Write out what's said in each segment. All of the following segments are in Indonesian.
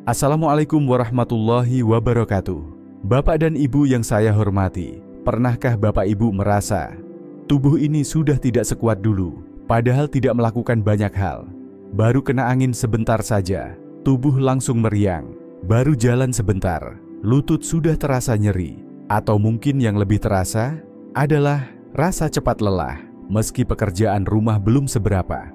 Assalamualaikum warahmatullahi wabarakatuh. Bapak dan Ibu yang saya hormati, pernahkah Bapak Ibu merasa tubuh ini sudah tidak sekuat dulu, padahal tidak melakukan banyak hal? Baru kena angin sebentar saja, tubuh langsung meriang. Baru jalan sebentar, lutut sudah terasa nyeri. Atau mungkin yang lebih terasa adalah rasa cepat lelah, meski pekerjaan rumah belum seberapa.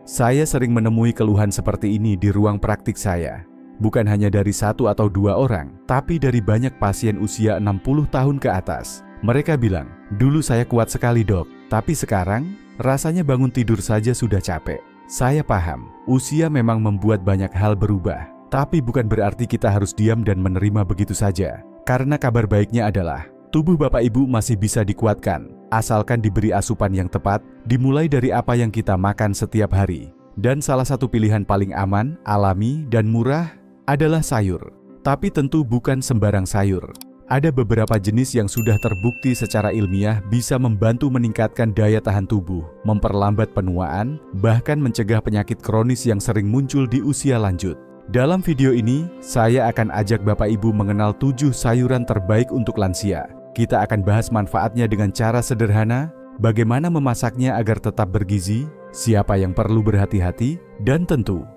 Saya sering menemui keluhan seperti ini di ruang praktik saya. Bukan hanya dari 1 atau 2 orang, tapi dari banyak pasien usia 60 tahun ke atas. Mereka bilang, dulu saya kuat sekali dok, tapi sekarang rasanya bangun tidur saja sudah capek. Saya paham, usia memang membuat banyak hal berubah, tapi bukan berarti kita harus diam dan menerima begitu saja. Karena kabar baiknya adalah, tubuh Bapak Ibu masih bisa dikuatkan, asalkan diberi asupan yang tepat, dimulai dari apa yang kita makan setiap hari. Dan salah satu pilihan paling aman, alami, dan murah adalah sayur. Tapi tentu bukan sembarang sayur. Ada beberapa jenis yang sudah terbukti secara ilmiah bisa membantu meningkatkan daya tahan tubuh, memperlambat penuaan, bahkan mencegah penyakit kronis yang sering muncul di usia lanjut. Dalam video ini, saya akan ajak Bapak Ibu mengenal 7 sayuran terbaik untuk lansia. Kita akan bahas manfaatnya dengan cara sederhana, bagaimana memasaknya agar tetap bergizi, siapa yang perlu berhati-hati, dan tentu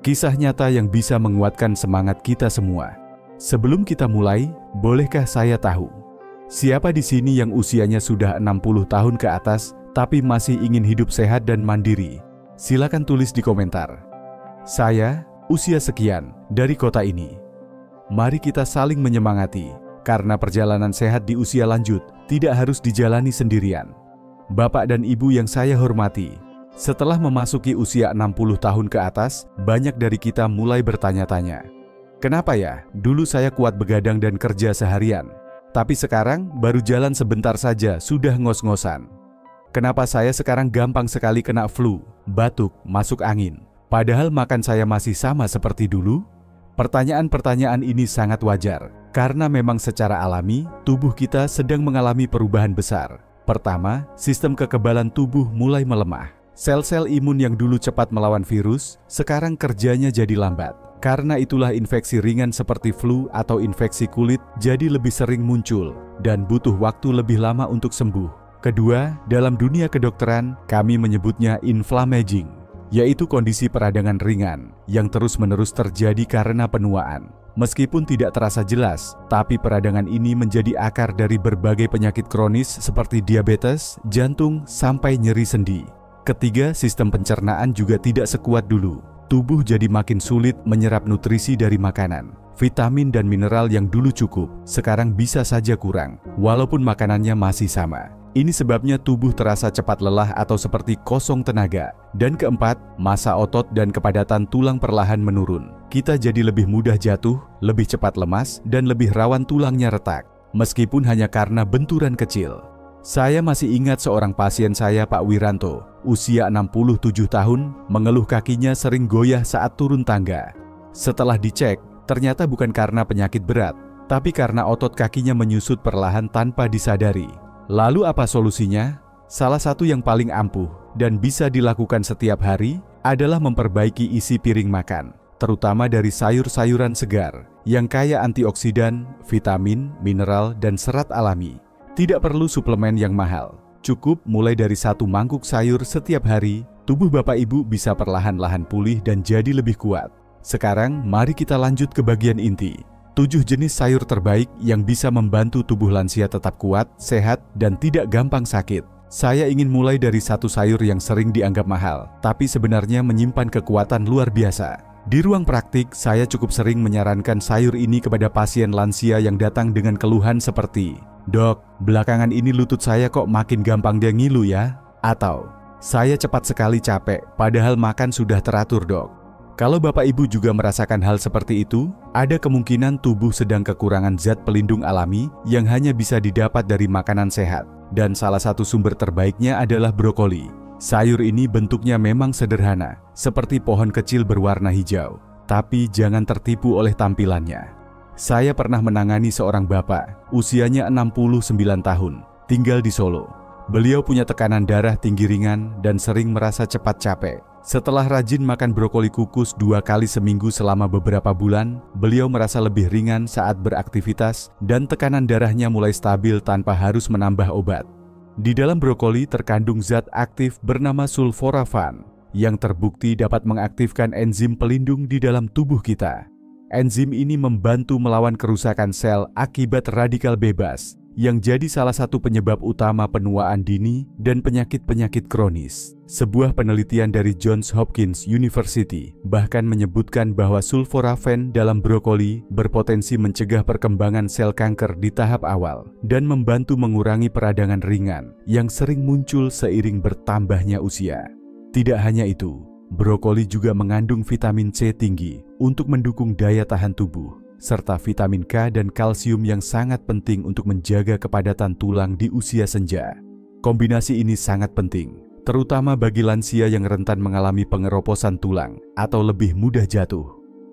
kisah nyata yang bisa menguatkan semangat kita semua. Sebelum kita mulai, bolehkah saya tahu, siapa di sini yang usianya sudah 60 tahun ke atas, tapi masih ingin hidup sehat dan mandiri? Silakan tulis di komentar. Saya, usia sekian, dari kota ini. Mari kita saling menyemangati, karena perjalanan sehat di usia lanjut tidak harus dijalani sendirian. Bapak dan Ibu yang saya hormati, setelah memasuki usia 60 tahun ke atas, banyak dari kita mulai bertanya-tanya, kenapa ya, dulu saya kuat begadang dan kerja seharian, tapi sekarang baru jalan sebentar saja sudah ngos-ngosan. Kenapa saya sekarang gampang sekali kena flu, batuk, masuk angin, padahal makan saya masih sama seperti dulu? Pertanyaan-pertanyaan ini sangat wajar, karena memang secara alami, tubuh kita sedang mengalami perubahan besar. Pertama, sistem kekebalan tubuh mulai melemah. Sel-sel imun yang dulu cepat melawan virus, sekarang kerjanya jadi lambat. Karena itulah infeksi ringan seperti flu atau infeksi kulit jadi lebih sering muncul dan butuh waktu lebih lama untuk sembuh. Kedua, dalam dunia kedokteran, kami menyebutnya inflammaging, yaitu kondisi peradangan ringan yang terus-menerus terjadi karena penuaan. Meskipun tidak terasa jelas, tapi peradangan ini menjadi akar dari berbagai penyakit kronis seperti diabetes, jantung, sampai nyeri sendi. Ketiga, sistem pencernaan juga tidak sekuat dulu. Tubuh jadi makin sulit menyerap nutrisi dari makanan. Vitamin dan mineral yang dulu cukup, sekarang bisa saja kurang, walaupun makanannya masih sama. Ini sebabnya tubuh terasa cepat lelah atau seperti kosong tenaga. Dan keempat, massa otot dan kepadatan tulang perlahan menurun. Kita jadi lebih mudah jatuh, lebih cepat lemas, dan lebih rawan tulangnya retak, meskipun hanya karena benturan kecil. Saya masih ingat seorang pasien saya, Pak Wiranto, usia 67 tahun, mengeluh kakinya sering goyah saat turun tangga. Setelah dicek, ternyata bukan karena penyakit berat, tapi karena otot kakinya menyusut perlahan tanpa disadari. Lalu apa solusinya? Salah satu yang paling ampuh dan bisa dilakukan setiap hari adalah memperbaiki isi piring makan, terutama dari sayur-sayuran segar yang kaya antioksidan, vitamin, mineral, dan serat alami. Tidak perlu suplemen yang mahal. Cukup mulai dari 1 mangkuk sayur setiap hari, tubuh Bapak Ibu bisa perlahan-lahan pulih dan jadi lebih kuat. Sekarang, mari kita lanjut ke bagian inti. 7 jenis sayur terbaik yang bisa membantu tubuh lansia tetap kuat, sehat, dan tidak gampang sakit. Saya ingin mulai dari satu sayur yang sering dianggap mahal, tapi sebenarnya menyimpan kekuatan luar biasa. Di ruang praktik, saya cukup sering menyarankan sayur ini kepada pasien lansia yang datang dengan keluhan seperti, "Dok, belakangan ini lutut saya kok makin gampang dia ngilu ya?" Atau, "Saya cepat sekali capek, padahal makan sudah teratur dok." Kalau Bapak Ibu juga merasakan hal seperti itu, ada kemungkinan tubuh sedang kekurangan zat pelindung alami yang hanya bisa didapat dari makanan sehat. Dan salah satu sumber terbaiknya adalah brokoli. Sayur ini bentuknya memang sederhana, seperti pohon kecil berwarna hijau. Tapi jangan tertipu oleh tampilannya. Saya pernah menangani seorang bapak, usianya 69 tahun, tinggal di Solo. Beliau punya tekanan darah tinggi ringan dan sering merasa cepat capek. Setelah rajin makan brokoli kukus 2 kali seminggu selama beberapa bulan, beliau merasa lebih ringan saat beraktivitas dan tekanan darahnya mulai stabil tanpa harus menambah obat. Di dalam brokoli terkandung zat aktif bernama sulforafan yang terbukti dapat mengaktifkan enzim pelindung di dalam tubuh kita. Enzim ini membantu melawan kerusakan sel akibat radikal bebas yang jadi salah satu penyebab utama penuaan dini dan penyakit-penyakit kronis. Sebuah penelitian dari Johns Hopkins University bahkan menyebutkan bahwa sulforafan dalam brokoli berpotensi mencegah perkembangan sel kanker di tahap awal dan membantu mengurangi peradangan ringan yang sering muncul seiring bertambahnya usia. Tidak hanya itu, brokoli juga mengandung vitamin C tinggi untuk mendukung daya tahan tubuh, serta vitamin K dan kalsium yang sangat penting untuk menjaga kepadatan tulang di usia senja. Kombinasi ini sangat penting, terutama bagi lansia yang rentan mengalami pengeroposan tulang atau lebih mudah jatuh.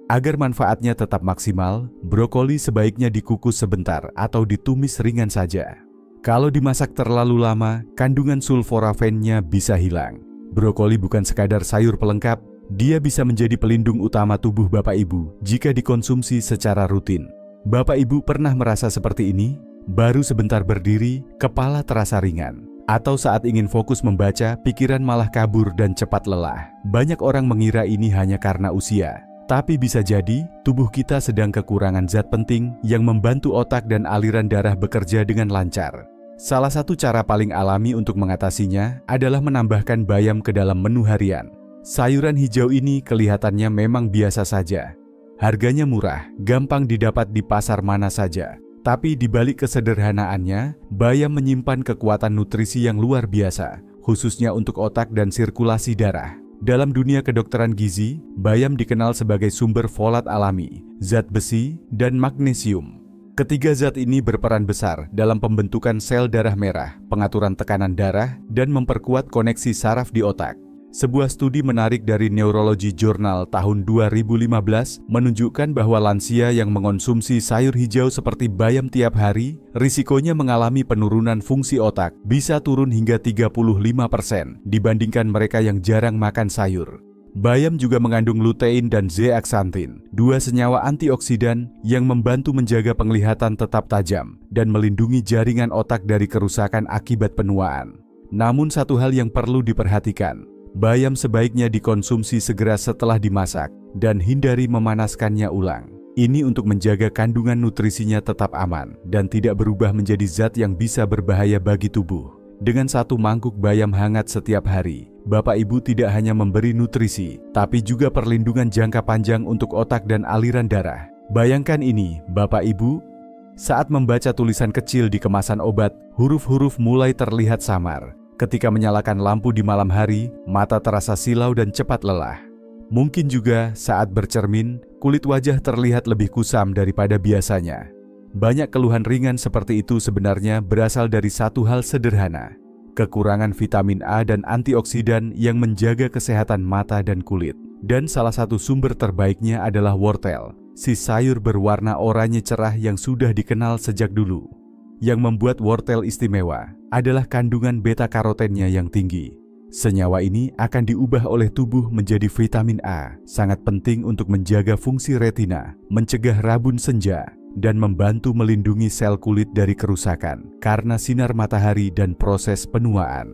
Agar manfaatnya tetap maksimal, brokoli sebaiknya dikukus sebentar atau ditumis ringan saja. Kalau dimasak terlalu lama, kandungan sulforafennya bisa hilang. Brokoli bukan sekadar sayur pelengkap, dia bisa menjadi pelindung utama tubuh Bapak Ibu jika dikonsumsi secara rutin. Bapak Ibu pernah merasa seperti ini? Baru sebentar berdiri, kepala terasa ringan. Atau saat ingin fokus membaca, pikiran malah kabur dan cepat lelah. Banyak orang mengira ini hanya karena usia. Tapi bisa jadi, tubuh kita sedang kekurangan zat penting yang membantu otak dan aliran darah bekerja dengan lancar. Salah satu cara paling alami untuk mengatasinya adalah menambahkan bayam ke dalam menu harian. Sayuran hijau ini kelihatannya memang biasa saja. Harganya murah, gampang didapat di pasar mana saja. Tapi di balik kesederhanaannya, bayam menyimpan kekuatan nutrisi yang luar biasa, khususnya untuk otak dan sirkulasi darah. Dalam dunia kedokteran gizi, bayam dikenal sebagai sumber folat alami, zat besi, dan magnesium. Ketiga zat ini berperan besar dalam pembentukan sel darah merah, pengaturan tekanan darah, dan memperkuat koneksi saraf di otak. Sebuah studi menarik dari Neurology Journal tahun 2015 menunjukkan bahwa lansia yang mengonsumsi sayur hijau seperti bayam tiap hari, risikonya mengalami penurunan fungsi otak bisa turun hingga 35% dibandingkan mereka yang jarang makan sayur. Bayam juga mengandung lutein dan zeaxanthin, 2 senyawa antioksidan yang membantu menjaga penglihatan tetap tajam dan melindungi jaringan otak dari kerusakan akibat penuaan. Namun satu hal yang perlu diperhatikan, bayam sebaiknya dikonsumsi segera setelah dimasak dan hindari memanaskannya ulang. Ini untuk menjaga kandungan nutrisinya tetap aman dan tidak berubah menjadi zat yang bisa berbahaya bagi tubuh. Dengan 1 mangkuk bayam hangat setiap hari, Bapak Ibu tidak hanya memberi nutrisi, tapi juga perlindungan jangka panjang untuk otak dan aliran darah. Bayangkan ini, Bapak Ibu, saat membaca tulisan kecil di kemasan obat, huruf-huruf mulai terlihat samar. Ketika menyalakan lampu di malam hari, mata terasa silau dan cepat lelah. Mungkin juga saat bercermin, kulit wajah terlihat lebih kusam daripada biasanya. Banyak keluhan ringan seperti itu sebenarnya berasal dari satu hal sederhana, kekurangan vitamin A dan antioksidan yang menjaga kesehatan mata dan kulit. Dan salah satu sumber terbaiknya adalah wortel, si sayur berwarna oranye cerah yang sudah dikenal sejak dulu. Yang membuat wortel istimewa adalah kandungan beta-karotennya yang tinggi. Senyawa ini akan diubah oleh tubuh menjadi vitamin A, sangat penting untuk menjaga fungsi retina, mencegah rabun senja, dan membantu melindungi sel kulit dari kerusakan karena sinar matahari dan proses penuaan.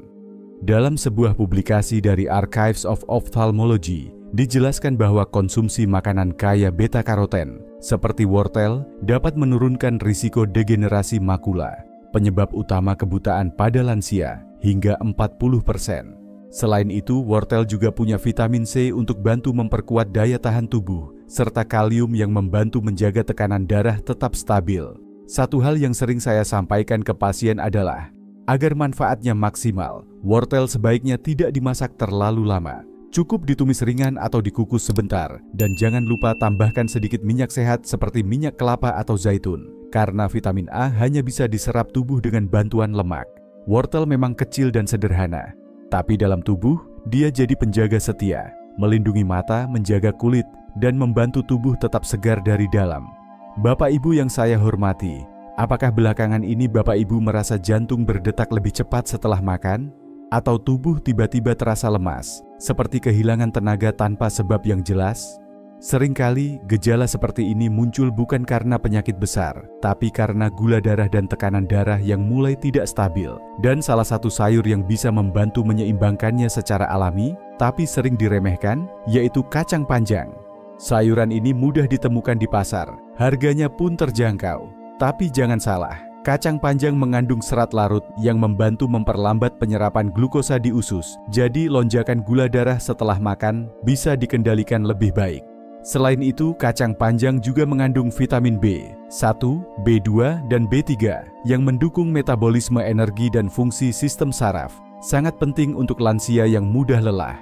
Dalam sebuah publikasi dari Archives of Ophthalmology, dijelaskan bahwa konsumsi makanan kaya beta-karoten seperti wortel dapat menurunkan risiko degenerasi makula, penyebab utama kebutaan pada lansia, hingga 40%. Selain itu, wortel juga punya vitamin C untuk bantu memperkuat daya tahan tubuh, serta kalium yang membantu menjaga tekanan darah tetap stabil. Satu hal yang sering saya sampaikan ke pasien adalah, agar manfaatnya maksimal, wortel sebaiknya tidak dimasak terlalu lama. Cukup ditumis ringan atau dikukus sebentar, dan jangan lupa tambahkan sedikit minyak sehat seperti minyak kelapa atau zaitun, karena vitamin A hanya bisa diserap tubuh dengan bantuan lemak. Wortel memang kecil dan sederhana, tapi dalam tubuh, dia jadi penjaga setia, melindungi mata, menjaga kulit, dan membantu tubuh tetap segar dari dalam. Bapak Ibu yang saya hormati, Apakah belakangan ini Bapak Ibu merasa jantung berdetak lebih cepat setelah makan? Atau tubuh tiba-tiba terasa lemas, seperti kehilangan tenaga tanpa sebab yang jelas? Seringkali gejala seperti ini muncul bukan karena penyakit besar, tapi karena gula darah dan tekanan darah yang mulai tidak stabil. Dan salah satu sayur yang bisa membantu menyeimbangkannya secara alami, tapi sering diremehkan, yaitu kacang panjang. Sayuran ini mudah ditemukan di pasar, harganya pun terjangkau. Tapi jangan salah, kacang panjang mengandung serat larut yang membantu memperlambat penyerapan glukosa di usus. Jadi lonjakan gula darah setelah makan bisa dikendalikan lebih baik. Selain itu, kacang panjang juga mengandung vitamin B1, B2, dan B3 yang mendukung metabolisme energi dan fungsi sistem saraf. Sangat penting untuk lansia yang mudah lelah.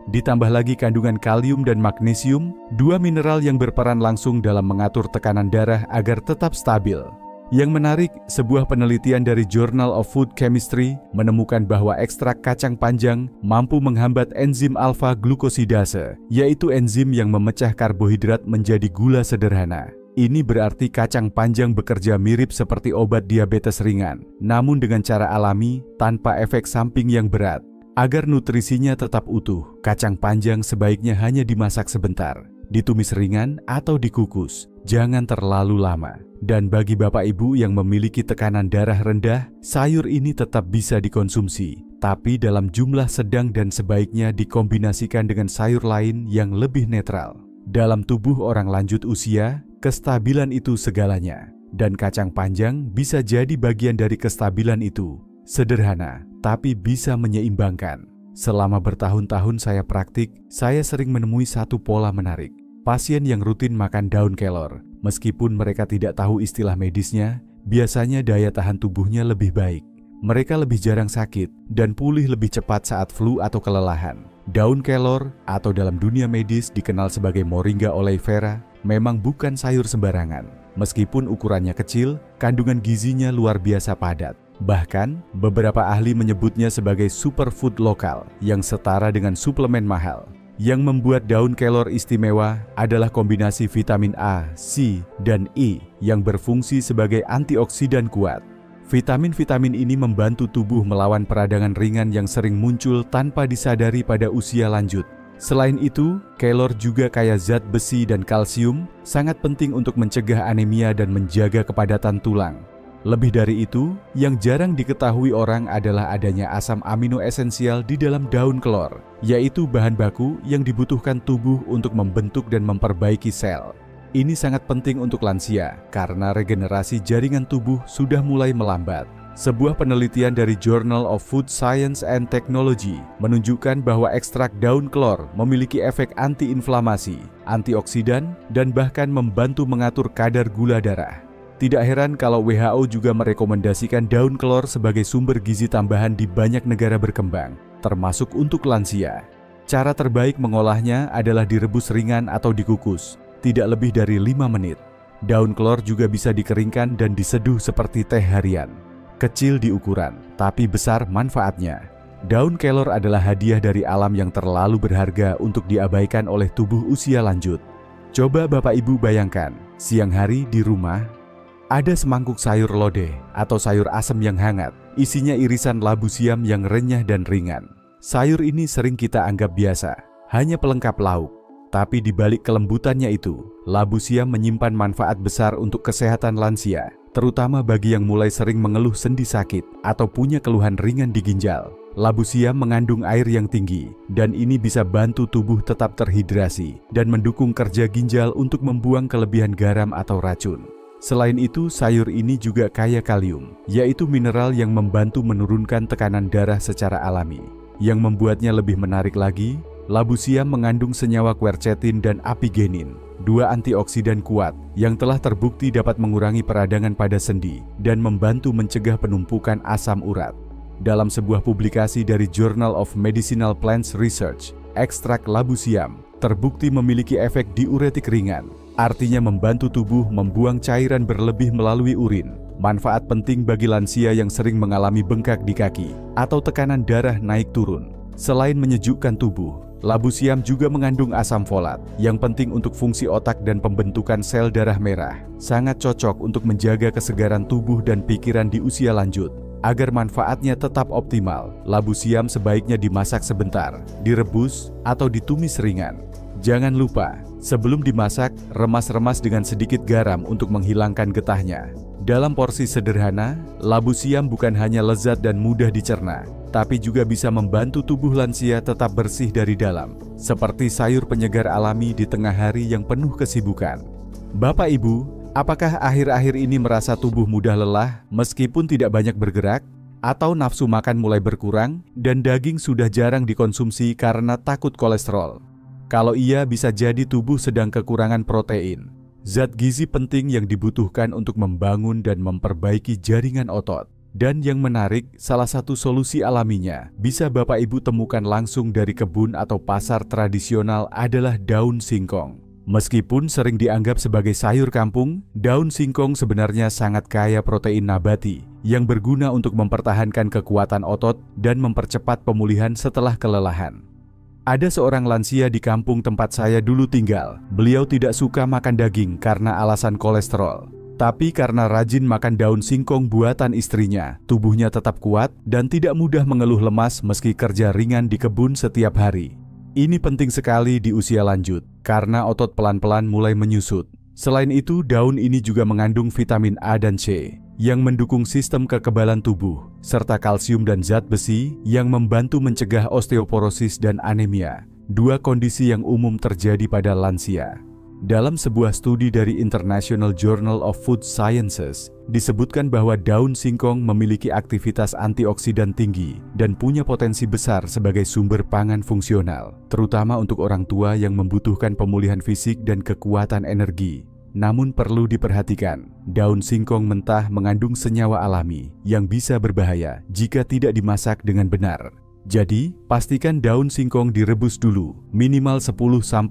Ditambah lagi kandungan kalium dan magnesium, dua mineral yang berperan langsung dalam mengatur tekanan darah agar tetap stabil. Yang menarik, sebuah penelitian dari Journal of Food Chemistry menemukan bahwa ekstrak kacang panjang mampu menghambat enzim alfa-glukosidase, yaitu enzim yang memecah karbohidrat menjadi gula sederhana. Ini berarti kacang panjang bekerja mirip seperti obat diabetes ringan, namun dengan cara alami tanpa efek samping yang berat. Agar nutrisinya tetap utuh, kacang panjang sebaiknya hanya dimasak sebentar, ditumis ringan atau dikukus, jangan terlalu lama. Dan bagi Bapak Ibu yang memiliki tekanan darah rendah, sayur ini tetap bisa dikonsumsi, tapi dalam jumlah sedang dan sebaiknya dikombinasikan dengan sayur lain yang lebih netral. Dalam tubuh orang lanjut usia, kestabilan itu segalanya, dan kacang panjang bisa jadi bagian dari kestabilan itu. Sederhana, tapi bisa menyeimbangkan. Selama bertahun-tahun saya praktik, saya sering menemui satu pola menarik. Pasien yang rutin makan daun kelor, meskipun mereka tidak tahu istilah medisnya, biasanya daya tahan tubuhnya lebih baik. Mereka lebih jarang sakit dan pulih lebih cepat saat flu atau kelelahan. Daun kelor atau dalam dunia medis dikenal sebagai Moringa oleifera memang bukan sayur sembarangan. Meskipun ukurannya kecil, kandungan gizinya luar biasa padat. Bahkan, beberapa ahli menyebutnya sebagai superfood lokal yang setara dengan suplemen mahal. Yang membuat daun kelor istimewa adalah kombinasi vitamin A, C, dan E yang berfungsi sebagai antioksidan kuat. Vitamin-vitamin ini membantu tubuh melawan peradangan ringan yang sering muncul tanpa disadari pada usia lanjut. Selain itu, kelor juga kaya zat besi dan kalsium, sangat penting untuk mencegah anemia dan menjaga kepadatan tulang. Lebih dari itu, yang jarang diketahui orang adalah adanya asam amino esensial di dalam daun kelor, yaitu bahan baku yang dibutuhkan tubuh untuk membentuk dan memperbaiki sel. Ini sangat penting untuk lansia, karena regenerasi jaringan tubuh sudah mulai melambat. Sebuah penelitian dari Journal of Food Science and Technology menunjukkan bahwa ekstrak daun kelor memiliki efek anti-inflamasi, antioksidan, dan bahkan membantu mengatur kadar gula darah. Tidak heran kalau WHO juga merekomendasikan daun kelor sebagai sumber gizi tambahan di banyak negara berkembang, termasuk untuk lansia. Cara terbaik mengolahnya adalah direbus ringan atau dikukus, tidak lebih dari 5 menit. Daun kelor juga bisa dikeringkan dan diseduh seperti teh harian. Kecil di ukuran, tapi besar manfaatnya. Daun kelor adalah hadiah dari alam yang terlalu berharga untuk diabaikan oleh tubuh usia lanjut. Coba Bapak Ibu bayangkan, siang hari di rumah, ada semangkuk sayur lodeh atau sayur asem yang hangat, isinya irisan labu siam yang renyah dan ringan. Sayur ini sering kita anggap biasa, hanya pelengkap lauk. Tapi di balik kelembutannya itu, labu siam menyimpan manfaat besar untuk kesehatan lansia, terutama bagi yang mulai sering mengeluh sendi sakit atau punya keluhan ringan di ginjal. Labu siam mengandung air yang tinggi, dan ini bisa bantu tubuh tetap terhidrasi dan mendukung kerja ginjal untuk membuang kelebihan garam atau racun. Selain itu, sayur ini juga kaya kalium, yaitu mineral yang membantu menurunkan tekanan darah secara alami. Yang membuatnya lebih menarik lagi, labu siam mengandung senyawa quercetin dan apigenin, dua antioksidan kuat yang telah terbukti dapat mengurangi peradangan pada sendi dan membantu mencegah penumpukan asam urat. Dalam sebuah publikasi dari Journal of Medicinal Plants Research, ekstrak labu siam terbukti memiliki efek diuretik ringan, artinya membantu tubuh membuang cairan berlebih melalui urin. Manfaat penting bagi lansia yang sering mengalami bengkak di kaki atau tekanan darah naik turun. Selain menyejukkan tubuh, Labu siam juga mengandung asam folat yang penting untuk fungsi otak dan pembentukan sel darah merah. Sangat cocok untuk menjaga kesegaran tubuh dan pikiran di usia lanjut. Agar manfaatnya tetap optimal, labu siam sebaiknya dimasak sebentar, direbus, atau ditumis ringan. Jangan lupa, sebelum dimasak, remas-remas dengan sedikit garam untuk menghilangkan getahnya. Dalam porsi sederhana, labu siam bukan hanya lezat dan mudah dicerna, tapi juga bisa membantu tubuh lansia tetap bersih dari dalam, seperti sayur penyegar alami di tengah hari yang penuh kesibukan. Bapak Ibu, apakah akhir-akhir ini merasa tubuh mudah lelah meskipun tidak banyak bergerak? Atau nafsu makan mulai berkurang dan daging sudah jarang dikonsumsi karena takut kolesterol? Kalau iya, bisa jadi tubuh sedang kekurangan protein, zat gizi penting yang dibutuhkan untuk membangun dan memperbaiki jaringan otot. Dan yang menarik, salah satu solusi alaminya bisa Bapak Ibu temukan langsung dari kebun atau pasar tradisional adalah daun singkong. Meskipun sering dianggap sebagai sayur kampung, daun singkong sebenarnya sangat kaya protein nabati yang berguna untuk mempertahankan kekuatan otot dan mempercepat pemulihan setelah kelelahan. Ada seorang lansia di kampung tempat saya dulu tinggal. Beliau tidak suka makan daging karena alasan kolesterol. Tapi karena rajin makan daun singkong buatan istrinya, tubuhnya tetap kuat dan tidak mudah mengeluh lemas meski kerja ringan di kebun setiap hari. Ini penting sekali di usia lanjut, karena otot pelan-pelan mulai menyusut. Selain itu, daun ini juga mengandung vitamin A dan C, yang mendukung sistem kekebalan tubuh, serta kalsium dan zat besi yang membantu mencegah osteoporosis dan anemia, dua kondisi yang umum terjadi pada lansia. Dalam sebuah studi dari International Journal of Food Sciences, disebutkan bahwa daun singkong memiliki aktivitas antioksidan tinggi dan punya potensi besar sebagai sumber pangan fungsional, terutama untuk orang tua yang membutuhkan pemulihan fisik dan kekuatan energi. Namun perlu diperhatikan, daun singkong mentah mengandung senyawa alami yang bisa berbahaya jika tidak dimasak dengan benar. Jadi, pastikan daun singkong direbus dulu, minimal 10-15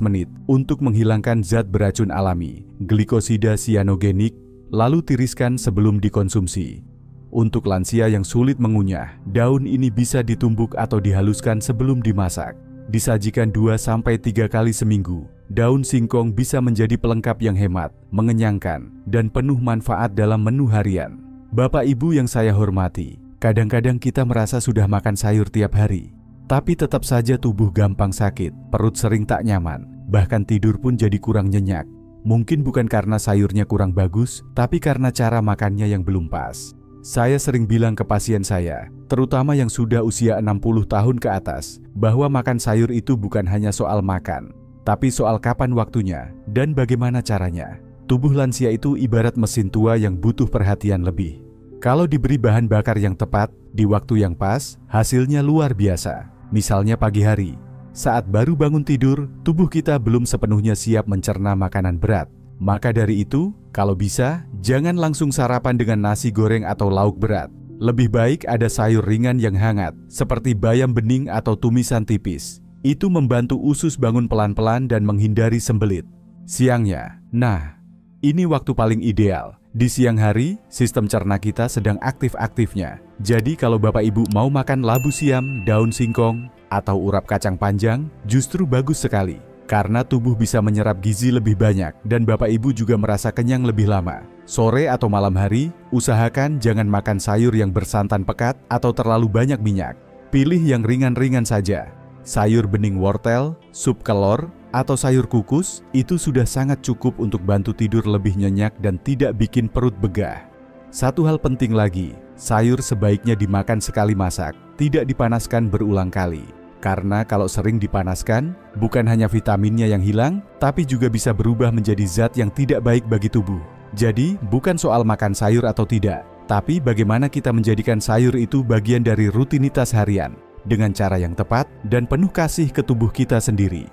menit untuk menghilangkan zat beracun alami, glikosida sianogenik, lalu tiriskan sebelum dikonsumsi. Untuk lansia yang sulit mengunyah, daun ini bisa ditumbuk atau dihaluskan sebelum dimasak. Disajikan 2-3 kali seminggu, daun singkong bisa menjadi pelengkap yang hemat, mengenyangkan, dan penuh manfaat dalam menu harian. Bapak Ibu yang saya hormati, kadang-kadang kita merasa sudah makan sayur tiap hari, tapi tetap saja tubuh gampang sakit, perut sering tak nyaman, bahkan tidur pun jadi kurang nyenyak. Mungkin bukan karena sayurnya kurang bagus, tapi karena cara makannya yang belum pas. Saya sering bilang ke pasien saya, terutama yang sudah usia 60 tahun ke atas, bahwa makan sayur itu bukan hanya soal makan, tapi soal kapan waktunya dan bagaimana caranya. Tubuh lansia itu ibarat mesin tua yang butuh perhatian lebih. Kalau diberi bahan bakar yang tepat, di waktu yang pas, hasilnya luar biasa. Misalnya pagi hari, saat baru bangun tidur, tubuh kita belum sepenuhnya siap mencerna makanan berat. Maka dari itu, kalau bisa, jangan langsung sarapan dengan nasi goreng atau lauk berat. Lebih baik ada sayur ringan yang hangat, seperti bayam bening atau tumisan tipis. Itu membantu usus bangun pelan-pelan dan menghindari sembelit. Siangnya, nah, ini waktu paling ideal. Di siang hari, sistem cerna kita sedang aktif-aktifnya. Jadi kalau Bapak Ibu mau makan labu siam, daun singkong, atau urap kacang panjang, justru bagus sekali. Karena tubuh bisa menyerap gizi lebih banyak dan Bapak Ibu juga merasa kenyang lebih lama. Sore atau malam hari, usahakan jangan makan sayur yang bersantan pekat atau terlalu banyak minyak. Pilih yang ringan-ringan saja. Sayur bening wortel, sup kelor, atau sayur kukus, itu sudah sangat cukup untuk bantu tidur lebih nyenyak dan tidak bikin perut begah. Satu hal penting lagi, sayur sebaiknya dimakan sekali masak, tidak dipanaskan berulang kali. Karena kalau sering dipanaskan, bukan hanya vitaminnya yang hilang, tapi juga bisa berubah menjadi zat yang tidak baik bagi tubuh. Jadi, bukan soal makan sayur atau tidak, tapi bagaimana kita menjadikan sayur itu bagian dari rutinitas harian, dengan cara yang tepat dan penuh kasih ke tubuh kita sendiri.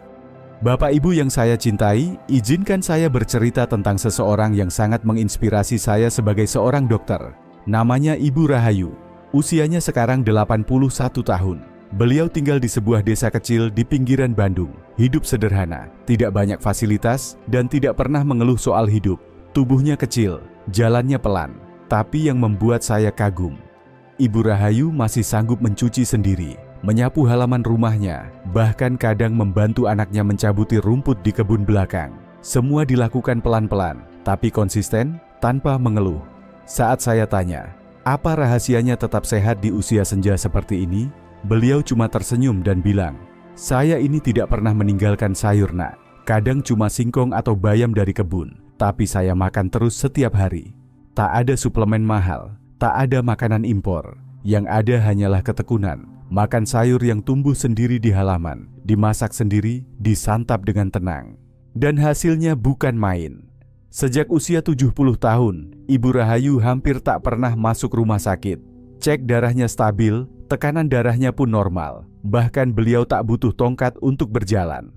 Bapak Ibu yang saya cintai, izinkan saya bercerita tentang seseorang yang sangat menginspirasi saya sebagai seorang dokter. Namanya Ibu Rahayu. Usianya sekarang 81 tahun. Beliau tinggal di sebuah desa kecil di pinggiran Bandung. Hidup sederhana, tidak banyak fasilitas, dan tidak pernah mengeluh soal hidup. Tubuhnya kecil, jalannya pelan, tapi yang membuat saya kagum, Ibu Rahayu masih sanggup mencuci sendiri, menyapu halaman rumahnya, bahkan kadang membantu anaknya mencabuti rumput di kebun belakang. Semua dilakukan pelan-pelan, tapi konsisten, tanpa mengeluh. Saat saya tanya, apa rahasianya tetap sehat di usia senja seperti ini? Beliau cuma tersenyum dan bilang, "Saya ini tidak pernah meninggalkan sayur, Nak. Kadang cuma singkong atau bayam dari kebun, tapi saya makan terus setiap hari. Tak ada suplemen mahal, tak ada makanan impor. Yang ada hanyalah ketekunan, makan sayur yang tumbuh sendiri di halaman, dimasak sendiri, disantap dengan tenang." Dan hasilnya bukan main. Sejak usia 70 tahun, Ibu Rahayu hampir tak pernah masuk rumah sakit. Cek darahnya stabil, tekanan darahnya pun normal. Bahkan beliau tak butuh tongkat untuk berjalan.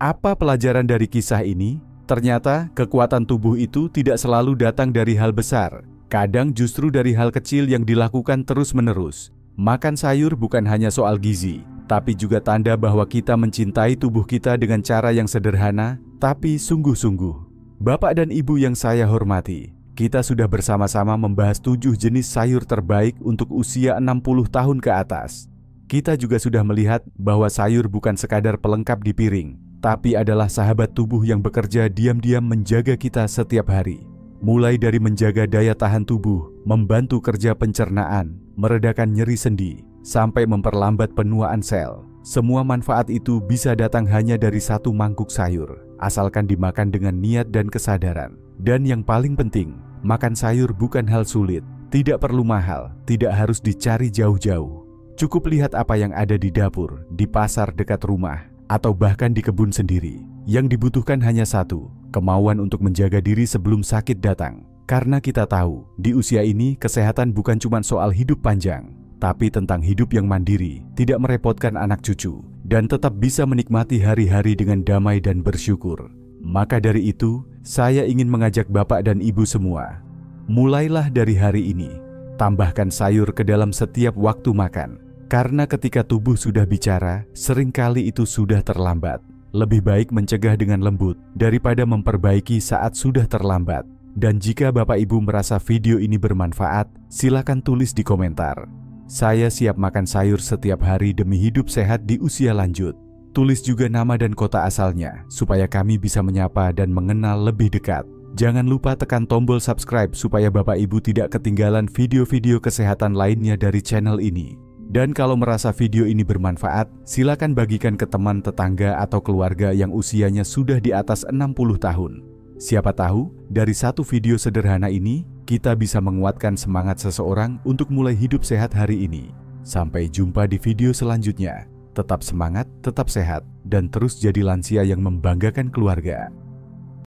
Apa pelajaran dari kisah ini? Ternyata kekuatan tubuh itu tidak selalu datang dari hal besar. Kadang justru dari hal kecil yang dilakukan terus-menerus. Makan sayur bukan hanya soal gizi, tapi juga tanda bahwa kita mencintai tubuh kita dengan cara yang sederhana, tapi sungguh-sungguh. Bapak dan Ibu yang saya hormati, kita sudah bersama-sama membahas 7 jenis sayur terbaik untuk usia 60 tahun ke atas. Kita juga sudah melihat bahwa sayur bukan sekadar pelengkap di piring, tapi adalah sahabat tubuh yang bekerja diam-diam menjaga kita setiap hari. Mulai dari menjaga daya tahan tubuh, membantu kerja pencernaan, meredakan nyeri sendi, sampai memperlambat penuaan sel. Semua manfaat itu bisa datang hanya dari satu mangkuk sayur, asalkan dimakan dengan niat dan kesadaran. Dan yang paling penting, makan sayur bukan hal sulit, tidak perlu mahal, tidak harus dicari jauh-jauh. Cukup lihat apa yang ada di dapur, di pasar dekat rumah, atau bahkan di kebun sendiri. Yang dibutuhkan hanya satu, kemauan untuk menjaga diri sebelum sakit datang. Karena kita tahu, di usia ini kesehatan bukan cuma soal hidup panjang, tapi tentang hidup yang mandiri, tidak merepotkan anak cucu, dan tetap bisa menikmati hari-hari dengan damai dan bersyukur. Maka dari itu, saya ingin mengajak Bapak dan Ibu semua, mulailah dari hari ini, tambahkan sayur ke dalam setiap waktu makan. Karena ketika tubuh sudah bicara, seringkali itu sudah terlambat. Lebih baik mencegah dengan lembut, daripada memperbaiki saat sudah terlambat. Dan jika Bapak Ibu merasa video ini bermanfaat, silakan tulis di komentar. Saya siap makan sayur setiap hari demi hidup sehat di usia lanjut. Tulis juga nama dan kota asalnya, supaya kami bisa menyapa dan mengenal lebih dekat. Jangan lupa tekan tombol subscribe supaya Bapak Ibu tidak ketinggalan video-video kesehatan lainnya dari channel ini. Dan kalau merasa video ini bermanfaat, silakan bagikan ke teman, tetangga, atau keluarga yang usianya sudah di atas 60 tahun. Siapa tahu, dari satu video sederhana ini, kita bisa menguatkan semangat seseorang untuk mulai hidup sehat hari ini. Sampai jumpa di video selanjutnya. Tetap semangat, tetap sehat, dan terus jadi lansia yang membanggakan keluarga.